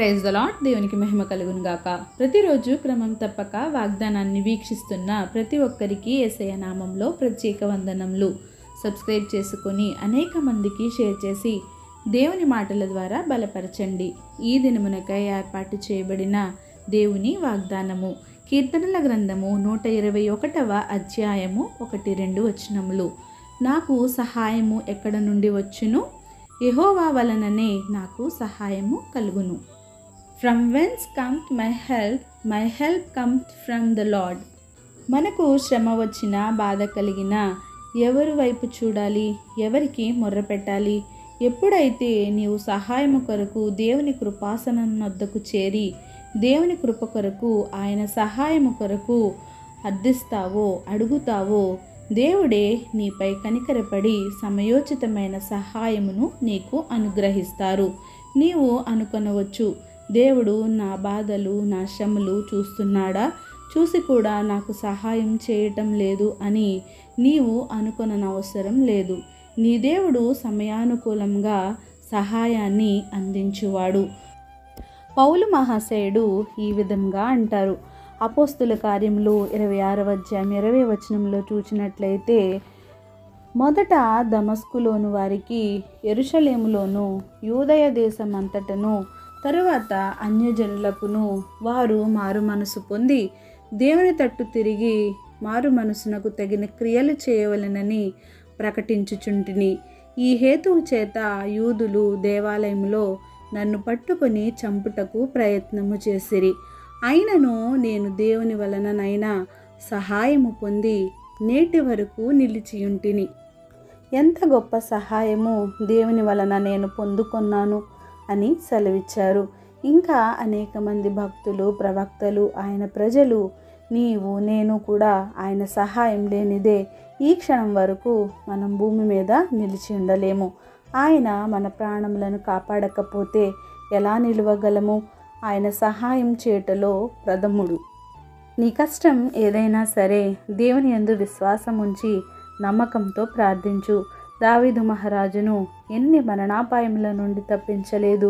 Praise the lord. దేవునికి మహిమ కలుగును గాక. ప్రతిరోజు క్రమం తప్పక వాగ్దానాన్ని వీక్షిస్తున్న ప్రతి ఒక్కరికి యేసయ్య నామంలో ప్రత్యేక వందనములు. సబ్స్క్రైబ్ చేసుకొని అనేక మందికి షేర్ చేసి దేవుని మాటల ద్వారా బలపరచండి. ఈ దినమునకై ఏర్పాటు చేయబడిన దేవుని వాగ్దానము కీర్తనల గ్రంథము 121వ అధ్యాయము 1-2 వచనములు. నాకు సహాయము ఎక్కడ నుండి వచ్చును? యెహోవా వలననే నాకు సహాయము కలుగును. From whence comes my help comes from the lord. మనకు శ్రమ వచ్చిన, బాధ కలిగిన ఎవరి వైపు చూడాలి? ఎవరికి మొర్ర పెట్టాలి? ఎప్పుడైతే నీవు సహాయము కొరకు దేవుని కృపాసనం వద్దకు చేరి దేవుని కృప కొరకు, ఆయన సహాయము కొరకు అర్థిస్తావో, అడుగుతావో, దేవుడే నీపై కనికరపడి సమయోచితమైన సహాయమును నీకు అనుగ్రహిస్తారు. నీవు అనుకొనవచ్చు, దేవుడు నా బాధలు, నా శ్రమలు చూస్తున్నాడా? చూసి కూడా నాకు సహాయం చేయటం లేదు అని నీవు అనుకొననవసరం లేదు. నీ దేవుడు సమయానుకూలంగా సహాయాన్ని అందించువాడు. పౌలు మహాశయుడు ఈ విధంగా అంటారు. అపోస్తుల కార్యములు 26వ అధ్యాయం 20వ వచనంలో చూచినట్లయితే, మొదట దమస్కులోను వారికి, యెరూషలేములోను, యూదయ దేశమంతటను, తరువాత అన్యజనులకును వారు మారు మనసు పొంది దేవుని తట్టు తిరిగి మారు మనసునకు తగిన క్రియలు చేయవలెనని ప్రకటించుచుంటిని. ఈ హేతువు చేత యూదులు దేవాలయంలో నన్ను పట్టుకొని చంపుటకు ప్రయత్నము చేసిరి. అయినను నేను దేవుని వలననైనా సహాయము పొంది నేటి వరకు నిలిచియుంటిని. ఎంత గొప్ప సహాయము దేవుని వలన నేను పొందుకొన్నాను అని సెలవిచ్చారు. ఇంకా అనేక మంది భక్తులు, ప్రవక్తలు, ఆయన ప్రజలు, నీవు నేను కూడా ఆయన సహాయం లేనిదే ఈ క్షణం వరకు మనం భూమి మీద నిలిచి ఉండలేము. ఆయన మన ప్రాణములను కాపాడకపోతే ఎలా నిలవగలము? ఆయన సహాయం చేయటలో ప్రథముడు. నీ కష్టం ఏదైనా సరే దేవుని యందు విశ్వాసం ఉంచి నమ్మకంతో ప్రార్థించు. దావీదు మహారాజును ఎన్ని మరణాపాయముల నుండి తప్పించలేదు?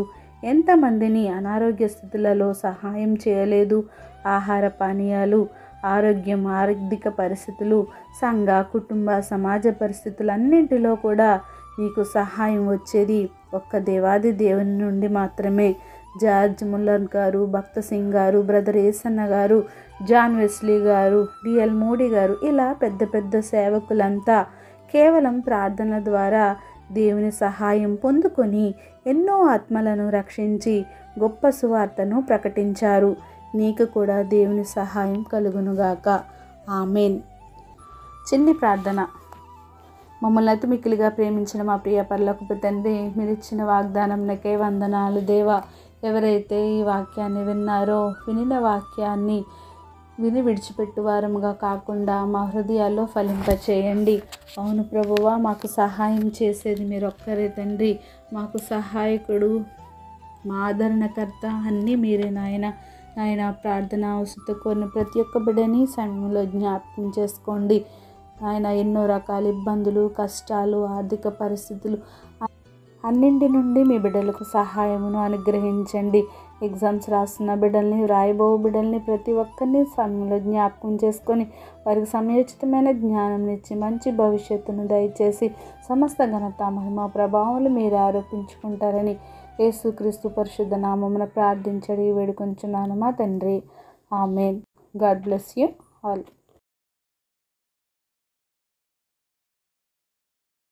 ఎంతమందిని అనారోగ్య స్థితులలో సహాయం చేయలేదు? ఆహార పానీయాలు, ఆరోగ్యం, ఆర్థిక పరిస్థితులు, సంఘ, కుటుంబ, సమాజ పరిస్థితులన్నింటిలో కూడా నీకు సహాయం వచ్చేది ఒక్క దేవాది దేవుని నుండి మాత్రమే. జార్జ్ ముల్లర్ గారు, భక్త సింగ్ గారు, బ్రదర్ ఏసన్న గారు, జాన్ వెస్లీ గారు, డిఎల్ మోడీ గారు, ఇలా పెద్ద పెద్ద సేవకులంతా కేవలం ప్రార్థనల ద్వారా దేవుని సహాయం పొందుకొని ఎన్నో ఆత్మలను రక్షించి గొప్ప సువార్తను ప్రకటించారు. నీకు కూడా దేవుని సహాయం కలుగునుగాక. ఆమెన్. చిన్ని ప్రార్థన. మమ్మల్ని అతి మిక్కిలిగా ప్రేమించిన మా ప్రియ పరలోకపు తండ్రి, మీరు ఇచ్చిన వాగ్దానంకే వందనాలు దేవా. ఎవరైతే ఈ వాక్యాన్ని విన్నారో, వినిన వాక్యాన్ని విని విడిచిపెట్టు వారముగా కాకుండా మా హృదయాల్లో ఫలింపచేయండి. అవును ప్రభువా, మాకు సహాయం చేసేది మీరు ఒక్కరే తండ్రి. మాకు సహాయకుడు, మా ఆదరణకర్త అన్నీ మీరే నాయన. నాయన, ప్రార్థన అవసరం కోరిన ప్రతి ఒక్క బిడ్డని సమయంలో జ్ఞాపకం చేసుకోండి. ఆయన ఎన్నో రకాల ఇబ్బందులు, కష్టాలు, ఆర్థిక పరిస్థితులు అన్నింటి నుండి మీ బిడ్డలకు సహాయమును అనుగ్రహించండి. ఎగ్జామ్స్ రాస్తున్న బిడ్డల్ని, రాయబో బిడ్డల్ని ప్రతి ఒక్కరిని సమయంలో జ్ఞాపకం చేసుకొని వారికి సమయోచితమైన జ్ఞానం ఇచ్చి మంచి భవిష్యత్తును దయచేసి సమస్త ఘనత, మహిమ, ప్రభావాలు మీరు ఆరోపించుకుంటారని యేసుక్రీస్తు పరిశుద్ధ నామమున ప్రార్థించడి వేడుకొంచున్నాను మా తండ్రి. Amen. God bless you all.